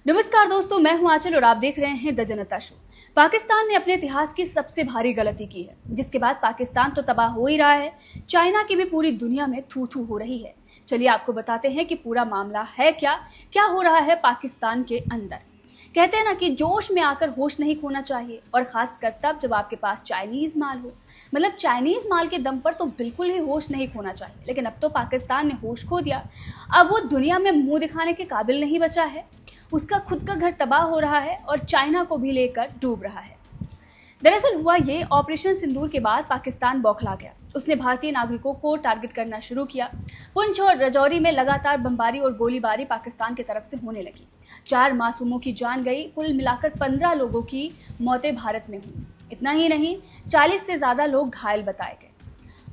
नमस्कार दोस्तों, मैं हूं आंचल और आप देख रहे हैं द जनता शो। पाकिस्तान ने अपने इतिहास की सबसे भारी गलती की है, जिसके बाद पाकिस्तान तो तबाह हो ही रहा है, चाइना की भी पूरी दुनिया में थू थू हो रही है। चलिए आपको बताते हैं कि पूरा मामला है क्या क्या हो रहा है पाकिस्तान के अंदर। कहते हैं ना कि जोश में आकर होश नहीं खोना चाहिए, और खासकर तब जब आपके पास चाइनीज माल हो। मतलब चाइनीज माल के दम पर तो बिल्कुल ही होश नहीं खोना चाहिए, लेकिन अब तो पाकिस्तान ने होश खो दिया। अब वो दुनिया में मुंह दिखाने के काबिल नहीं बचा है। उसका खुद का घर तबाह हो रहा है और चाइना को भी लेकर डूब रहा है। दरअसल हुआ ये, ऑपरेशन सिंदूर के बाद पाकिस्तान बौखला गया। उसने भारतीय नागरिकों को टारगेट करना शुरू किया। पुंछ और राजौरी में लगातार बमबारी और गोलीबारी पाकिस्तान की तरफ से होने लगी। 4 मासूमों की जान गई। कुल मिलाकर 15 लोगों की मौतें भारत में हुई। इतना ही नहीं, 40 से ज्यादा लोग घायल बताए गए।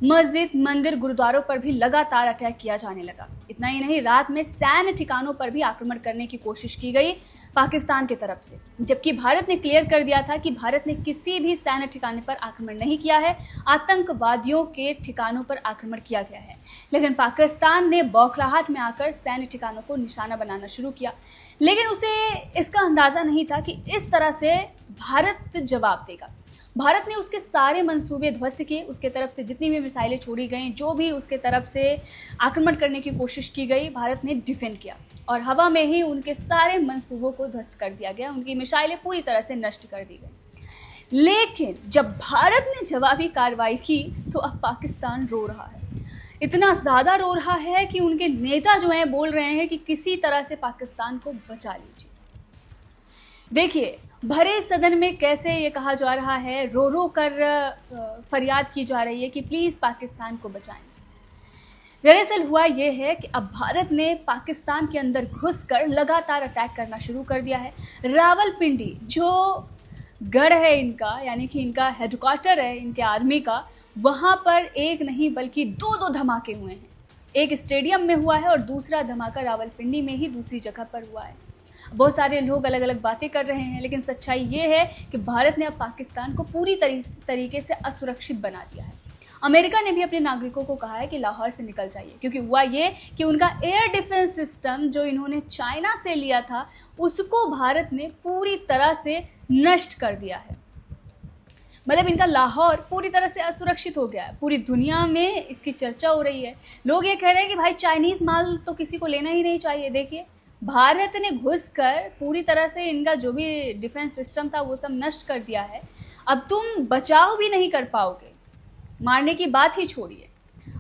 मस्जिद, मंदिर, गुरुद्वारों पर भी लगातार अटैक किया जाने लगा। इतना ही नहीं, रात में सैन्य ठिकानों पर भी आक्रमण करने की कोशिश की गई पाकिस्तान की तरफ से, जबकि भारत ने क्लियर कर दिया था कि भारत ने किसी भी सैन्य ठिकाने पर आक्रमण नहीं किया है, आतंकवादियों के ठिकानों पर आक्रमण किया गया है। लेकिन पाकिस्तान ने बौखलाहट में आकर सैन्य ठिकानों को निशाना बनाना शुरू किया, लेकिन उसे इसका अंदाजा नहीं था कि इस तरह से भारत जवाब देगा। भारत ने उसके सारे मंसूबे ध्वस्त किए। उसके तरफ से जितनी भी मिसाइलें छोड़ी गईं, जो भी उसके तरफ से आक्रमण करने की कोशिश की गई, भारत ने डिफेंड किया और हवा में ही उनके सारे मंसूबों को ध्वस्त कर दिया गया। उनकी मिसाइलें पूरी तरह से नष्ट कर दी गई। लेकिन जब भारत ने जवाबी कार्रवाई की तो अब पाकिस्तान रो रहा है। इतना ज़्यादा रो रहा है कि उनके नेता जो हैं बोल रहे हैं कि किसी तरह से पाकिस्तान को बचा लीजिए। देखिए, भरे सदन में कैसे ये कहा जा रहा है, रो रो कर फरियाद की जा रही है कि प्लीज़ पाकिस्तान को बचाएं। दरअसल हुआ ये है कि अब भारत ने पाकिस्तान के अंदर घुसकर लगातार अटैक करना शुरू कर दिया है। रावलपिंडी जो गढ़ है इनका, यानी कि इनका हेडक्वार्टर है इनके आर्मी का, वहाँ पर एक नहीं बल्कि दो धमाके हुए हैं। एक स्टेडियम में हुआ है और दूसरा धमाका रावलपिंडी में ही दूसरी जगह पर हुआ है। बहुत सारे लोग अलग अलग बातें कर रहे हैं, लेकिन सच्चाई ये है कि भारत ने अब पाकिस्तान को पूरी तरीके से असुरक्षित बना दिया है। अमेरिका ने भी अपने नागरिकों को कहा है कि लाहौर से निकल जाइए, क्योंकि हुआ ये कि उनका एयर डिफेंस सिस्टम जो इन्होंने चाइना से लिया था, उसको भारत ने पूरी तरह से नष्ट कर दिया है। मतलब इनका लाहौर पूरी तरह से असुरक्षित हो गया है। पूरी दुनिया में इसकी चर्चा हो रही है। लोग ये कह रहे हैं कि भाई चाइनीज़ माल तो किसी को लेना ही नहीं चाहिए। देखिए, भारत ने घुसकर पूरी तरह से इनका जो भी डिफेंस सिस्टम था वो सब नष्ट कर दिया है। अब तुम बचाव भी नहीं कर पाओगे, मारने की बात ही छोड़िए।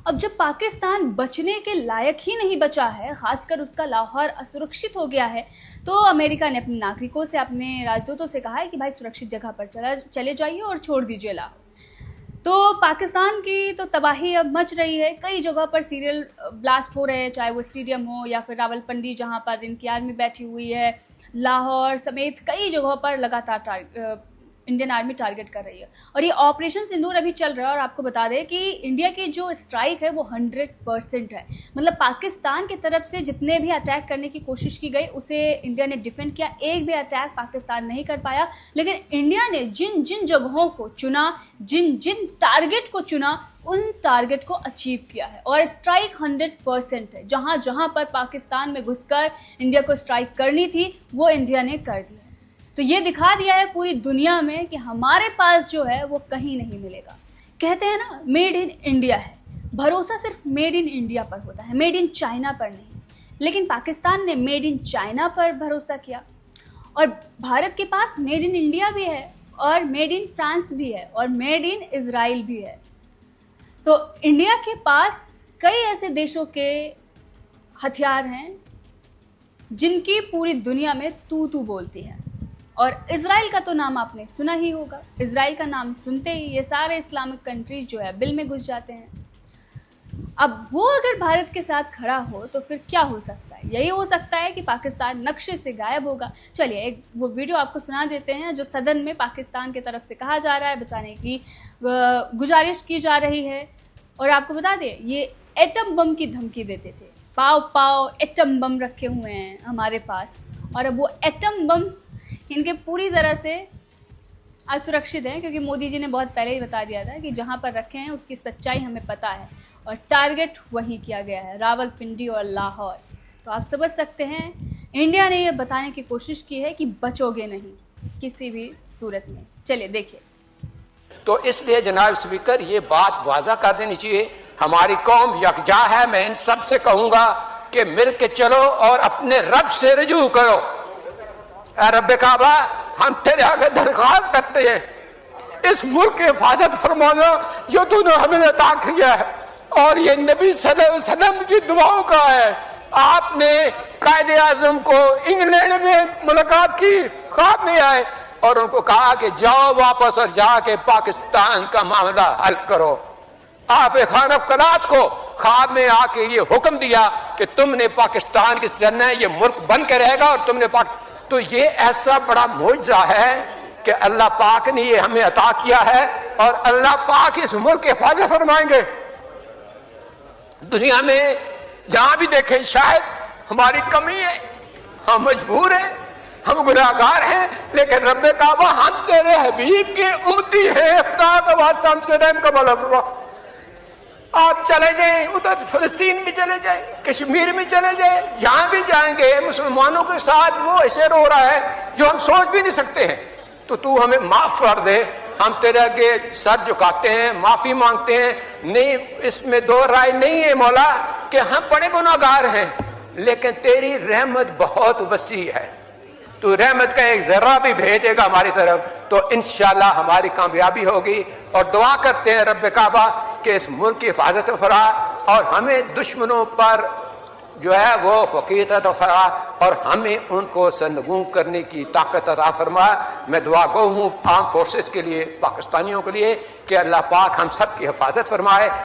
अब जब पाकिस्तान बचने के लायक ही नहीं बचा है, खासकर उसका लाहौर असुरक्षित हो गया है, तो अमेरिका ने अपने नागरिकों से, अपने राजदूतों से कहा है कि भाई सुरक्षित जगह पर चले जाइए और छोड़ दीजिए लाहौर। तो पाकिस्तान की तो तबाही अब मच रही है। कई जगह पर सीरियल ब्लास्ट हो रहे हैं, चाहे वो स्टेडियम हो या फिर रावलपिंडी जहां पर इनकी आर्मी बैठी हुई है, लाहौर समेत कई जगहों पर लगातार इंडियन आर्मी टारगेट कर रही है। और ये ऑपरेशन सिंदूर अभी चल रहा है, और आपको बता दें कि इंडिया की जो स्ट्राइक है वो 100% है। मतलब पाकिस्तान की तरफ से जितने भी अटैक करने की कोशिश की गई उसे इंडिया ने डिफेंड किया। एक भी अटैक पाकिस्तान नहीं कर पाया, लेकिन इंडिया ने जिन जिन जगहों को चुना, जिन जिन टारगेट को चुना, उन टारगेट को अचीव किया है। और स्ट्राइक 100% है। जहां जहां पर पाकिस्तान में घुसकर इंडिया को स्ट्राइक करनी थी वो इंडिया ने कर दी। तो ये दिखा दिया है पूरी दुनिया में कि हमारे पास जो है वो कहीं नहीं मिलेगा। कहते हैं ना, मेड इन इंडिया है। भरोसा सिर्फ मेड इन इंडिया पर होता है, मेड इन चाइना पर नहीं। लेकिन पाकिस्तान ने मेड इन चाइना पर भरोसा किया, और भारत के पास मेड इन इंडिया भी है, और मेड इन फ्रांस भी है, और मेड इन इजराइल भी है। तो इंडिया के पास कई ऐसे देशों के हथियार हैं जिनकी पूरी दुनिया में तू तू बोलती है। और इजराइल का तो नाम आपने सुना ही होगा। इजराइल का नाम सुनते ही ये सारे इस्लामिक कंट्रीज जो है बिल में घुस जाते हैं। अब वो अगर भारत के साथ खड़ा हो तो फिर क्या हो सकता है? यही हो सकता है कि पाकिस्तान नक्शे से गायब होगा। चलिए एक वो वीडियो आपको सुना देते हैं जो सदन में पाकिस्तान की तरफ से कहा जा रहा है, बचाने की गुजारिश की जा रही है। और आपको बता दें, ये एटम बम की धमकी देते थे। पाव पाव एटम बम रखे हुए हैं हमारे पास, और अब वो एटम बम इनके पूरी तरह से असुरक्षित हैं, क्योंकि मोदी जी ने बहुत पहले ही बता दिया था कि जहां पर रखे हैं उसकी सच्चाई हमें पता है, और टारगेट वहीं किया गया है, रावलपिंडी और लाहौर। तो आप समझ सकते हैं इंडिया ने यह बताने की कोशिश की है कि बचोगे नहीं किसी भी सूरत में। चलिए देखिए। तो इसलिए जनाब स्पीकर ये बात वाज़ा कर देनी चाहिए, हमारी कौम यकजा है। मैं इन सब से कहूंगा कि मिल के चलो और अपने रब से रजू करो। रब काबा, हम तेरे आगे दरख्वास्त करते हैं, इस मुल्क की हिफाजत फरमाना जो तूने हमें अता किया है, और ये नबी सल्लल्लाहु अलैहि वसल्लम की दुआओं का है। आपने कायदे आजम को इंग्लैंड में मुलाकात की, ख्वाब में आए और उनको कहा कि जाओ वापस और जाके पाकिस्तान का मामला हल करो। आप खान अब्दुल्लाह को ख्वाब में आके ये हुक्म दिया कि तुमने पाकिस्तान की सरना है, ये मुल्क बन के रहेगा और तुमने तो ये ऐसा बड़ा मौजज़ा है कि अल्लाह पाक ने ये हमें अता किया है और अल्लाह पाक इस मुल्क की हिफाजत फरमाएंगे। दुनिया में जहां भी देखें शायद हमारी कमी है, हम मजबूर हैं, हम गुनाहगार हैं, लेकिन रब काबा हम तेरे हबीब के उम्मती हैं, खुदा का वास्ता हमसे रहम का भला फरमा। आप चले जाएं उधर फिलिस्तीन में चले जाएं, कश्मीर में चले जाएं, जहां भी जाएंगे मुसलमानों के साथ वो ऐसे रो रहा है जो हम सोच भी नहीं सकते हैं। तो तू हमें माफ कर दे, हम तेरे आगे सर झुकाते हैं, माफी मांगते हैं। नहीं, इसमें दो राय नहीं है मौला कि हम बड़े गुनाहगार हैं, लेकिन तेरी रहमत बहुत वसी है। तू रहमत का एक जर्रा भी भेजेगा हमारी तरफ तो इंशाअल्लाह हमारी कामयाबी होगी। और दुआ करते हैं रब काबा कि इस मुल्क की हिफाजत फरा और हमें दुश्मनों पर जो है वो फकीर अता फरमा और हमें उनको सरनगू करने की ताकत अता फरमा। मैं दुआ गो हूँ आर्म फोर्सेस के लिए, पाकिस्तानियों के लिए कि अल्लाह पाक हम सब की हिफाजत फरमाए।